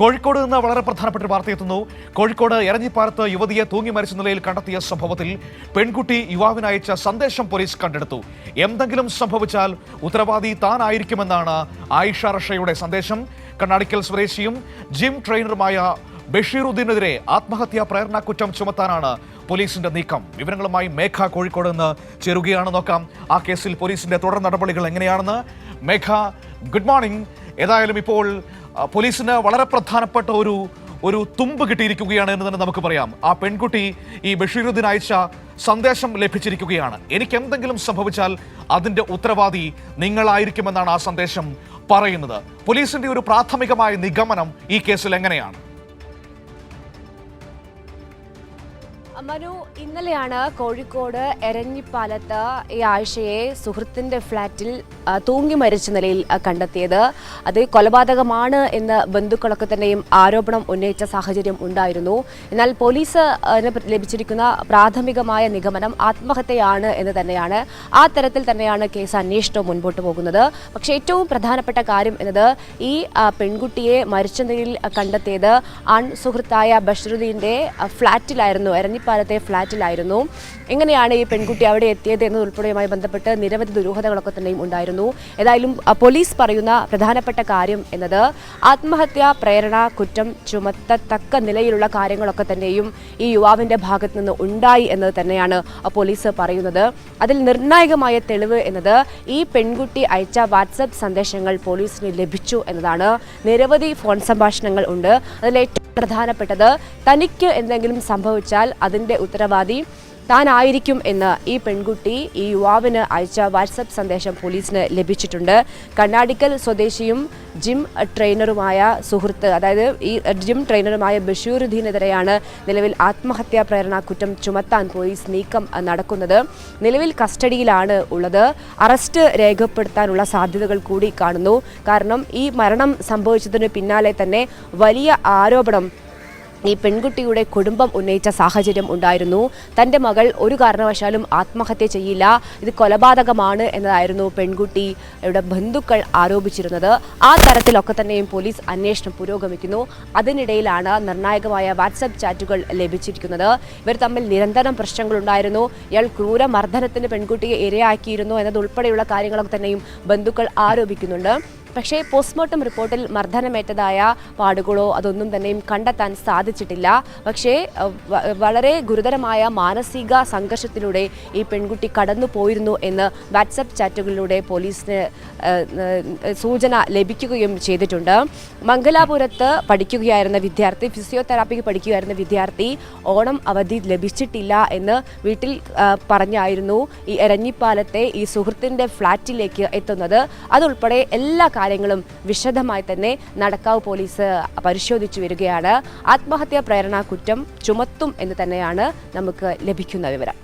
കോഴിക്കോട് നിന്ന് വളരെ പ്രധാനപ്പെട്ട വാർത്തയെത്തുന്നു. കോഴിക്കോട് എരഞ്ഞിപ്പാലത്ത് യുവതിയെ തൂങ്ങി മരിച്ച നിലയിൽ കണ്ടെത്തിയ സംഭവത്തിൽ പെൺകുട്ടി യുവാവിന് അയച്ച സന്ദേശം പോലീസ് കണ്ടെടുത്തു. എന്തെങ്കിലും സംഭവിച്ചാൽ ഉത്തരവാദി താനായിരിക്കുമെന്നാണ് ആയിഷ റഷയുടെ സന്ദേശം. കണ്ണാടിക്കൽ സ്വദേശിയും ജിം ട്രെയിനറുമായ ബഷീറുദ്ദീനെതിരെ ആത്മഹത്യാ പ്രേരണ കുറ്റം ചുമത്താനാണ് പോലീസിന്റെ നീക്കം. വിവരങ്ങളുമായി മേഘ കോഴിക്കോട് നിന്ന് ചേരുകയാണ്. നോക്കാം ആ കേസിൽ പോലീസിന്റെ തുടർ നടപടികൾ എങ്ങനെയാണെന്ന്. മേഘ, ഗുഡ് മോർണിംഗ്. ഏതായാലും ഇപ്പോൾ പോലീസിന് വളരെ പ്രധാനപ്പെട്ട ഒരു തുമ്പ് കിട്ടിയിരിക്കുകയാണ് എന്ന് തന്നെ നമുക്ക് പറയാം. ആ പെൺകുട്ടി ഈ ബഷീറുദ്ദീൻ അയച്ച സന്ദേശം ലഭിച്ചിരിക്കുകയാണ്. എനിക്ക് എന്തെങ്കിലും സംഭവിച്ചാൽ അതിന്റെ ഉത്തരവാദി നിങ്ങളായിരിക്കുമെന്നാണ് ആ സന്ദേശം പറയുന്നത്. പോലീസിന്റെ ഒരു പ്രാഥമികമായ നിഗമനം ഈ കേസിൽ എങ്ങനെയാണ്? മനു, ഇന്നലെയാണ് കോഴിക്കോട് എരഞ്ഞിപ്പാലത്ത് ഈ ആയിഷയെ സുഹൃത്തിന്റെ ഫ്ളാറ്റിൽ തൂങ്ങി മരിച്ച നിലയിൽ കണ്ടെത്തിയത്. അത് കൊലപാതകമാണ് എന്ന് ബന്ധുക്കളൊക്കെ തന്നെയും ആരോപണം ഉന്നയിച്ച സാഹചര്യം ഉണ്ടായിരുന്നു. എന്നാൽ പോലീസ് ലഭിച്ചിരിക്കുന്ന പ്രാഥമികമായ നിഗമനം ആത്മഹത്യയാണ് എന്ന് തന്നെയാണ്. ആ തരത്തിൽ തന്നെയാണ് കേസ് അന്വേഷണം മുൻപോട്ട് പോകുന്നത്. പക്ഷേ ഏറ്റവും പ്രധാനപ്പെട്ട കാര്യം എന്നത് ഈ പെൺകുട്ടിയെ മരിച്ച നിലയിൽ കണ്ടെത്തിയത് ആൺ സുഹൃത്തായ ബഷീറുദ്ദീന്റെ ഫ്ളാറ്റിലായിരുന്നു, എരഞ്ഞിപ്പാലത്തെ ഫ്ളാറ്റിലായിരുന്നു. എങ്ങനെയാണ് ഈ പെൺകുട്ടി അവിടെ എത്തിയത് എന്നതുൾപ്പെടെയുമായി ബന്ധപ്പെട്ട് നിരവധി ദുരൂഹതകളൊക്കെ തന്നെയും ഉണ്ടായിരുന്നു. ഏതായാലും പോലീസ് പറയുന്ന പ്രധാനപ്പെട്ട കാര്യം എന്നത് ആത്മഹത്യാ പ്രേരണ കുറ്റം ചുമത്തത്തക്ക നിലയിലുള്ള കാര്യങ്ങളൊക്കെ തന്നെയും ഈ യുവാവിന്റെ ഭാഗത്ത് നിന്ന് ഉണ്ടായി എന്നത് തന്നെയാണ് പോലീസ് പറയുന്നത്. അതിൽ നിർണായകമായ തെളിവ് എന്നത് ഈ പെൺകുട്ടി അയച്ച വാട്സപ്പ് സന്ദേശങ്ങൾ പോലീസിന് ലഭിച്ചു എന്നതാണ്. നിരവധി ഫോൺ സംഭാഷണങ്ങൾ ഉണ്ട്. അതിൽ ഏറ്റവും പ്രധാനപ്പെട്ടത് തനിക്ക് എന്തെങ്കിലും സംഭവിച്ചാൽ അതിന്റെ ഉത്തരവാദി താനായിരിക്കും എന്ന് ഈ പെൺകുട്ടി ഈ യുവാവിന് അയച്ച വാട്സപ്പ് സന്ദേശം പോലീസിന് ലഭിച്ചിട്ടുണ്ട്. കണ്ണാടിക്കൽ സ്വദേശിയും ജിം ട്രെയിനറുമായ സുഹൃത്ത്, അതായത് ഈ ജിം ട്രെയിനറുമായ ബഷീറുദ്ദീനെതിരെയാണ് നിലവിൽ ആത്മഹത്യാ പ്രേരണ കുറ്റം ചുമത്താൻ പോലീസ് നീക്കം നടക്കുന്നത്. നിലവിൽ കസ്റ്റഡിയിലാണ് ഉള്ളത്. അറസ്റ്റ് രേഖപ്പെടുത്താനുള്ള സാധ്യതകൾ കൂടി കാണുന്നു. കാരണം ഈ മരണം സംഭവിച്ചതിന് പിന്നാലെ തന്നെ വലിയ ആരോപണം ഈ പെൺകുട്ടിയുടെ കുടുംബം ഉന്നയിച്ച സാഹചര്യം ഉണ്ടായിരുന്നു. തൻ്റെ മകൾ ഒരു കാരണവശാലും ആത്മഹത്യ ചെയ്യില്ല, ഇത് കൊലപാതകമാണ് എന്നതായിരുന്നു പെൺകുട്ടിയുടെ ബന്ധുക്കൾ ആരോപിച്ചിരുന്നത്. ആ തരത്തിലൊക്കെ തന്നെയും പോലീസ് അന്വേഷണം പുരോഗമിക്കുന്നു. അതിനിടയിലാണ് നിർണായകമായ വാട്സപ്പ് ചാറ്റുകൾ ലഭിച്ചിരിക്കുന്നത്. ഇവർ തമ്മിൽ നിരന്തരം പ്രശ്നങ്ങളുണ്ടായിരുന്നു. ഇയാൾ ക്രൂരമർദ്ദനത്തിന് പെൺകുട്ടിയെ ഇരയാക്കിയിരുന്നു എന്നതുൾപ്പെടെയുള്ള കാര്യങ്ങളൊക്കെ തന്നെയും ബന്ധുക്കൾ ആരോപിക്കുന്നുണ്ട്. പക്ഷേ പോസ്റ്റ്മോർട്ടം റിപ്പോർട്ടിൽ മർദ്ദനമേറ്റതായ പാടുകളോ അതൊന്നും തന്നെയും കണ്ടെത്താൻ സാധിച്ചിട്ടില്ല. പക്ഷേ വളരെ ഗുരുതരമായ മാനസിക സംഘർഷത്തിലൂടെ ഈ പെൺകുട്ടി കടന്നു പോയിരുന്നു എന്ന് വാട്സപ്പ് ചാറ്റുകളിലൂടെ പോലീസിന് സൂചന ലഭിക്കുകയും ചെയ്തിട്ടുണ്ട്. മംഗലാപുരത്ത് പഠിക്കുകയായിരുന്ന വിദ്യാർത്ഥി, ഫിസിയോതെറാപ്പിക്ക് പഠിക്കുകയായിരുന്ന വിദ്യാർത്ഥി ഓണം അവധി ലഭിച്ചിട്ടില്ല എന്ന് വീട്ടിൽ പറഞ്ഞായിരുന്നു ഈ എരഞ്ഞിപ്പാലത്തെ ഈ സുഹൃത്തിൻ്റെ ഫ്ളാറ്റിലേക്ക് എത്തുന്നത്. അതുൾപ്പെടെ എല്ലാ കാര്യങ്ങളും വിശദമായി തന്നെ നടക്കാവ് പോലീസ് പരിശോധിച്ചു വരികയാണ്. ആത്മഹത്യാ പ്രേരണ കുറ്റം ചുമത്തും എന്ന് തന്നെയാണ് നമുക്ക് ലഭിക്കുന്ന വിവരം.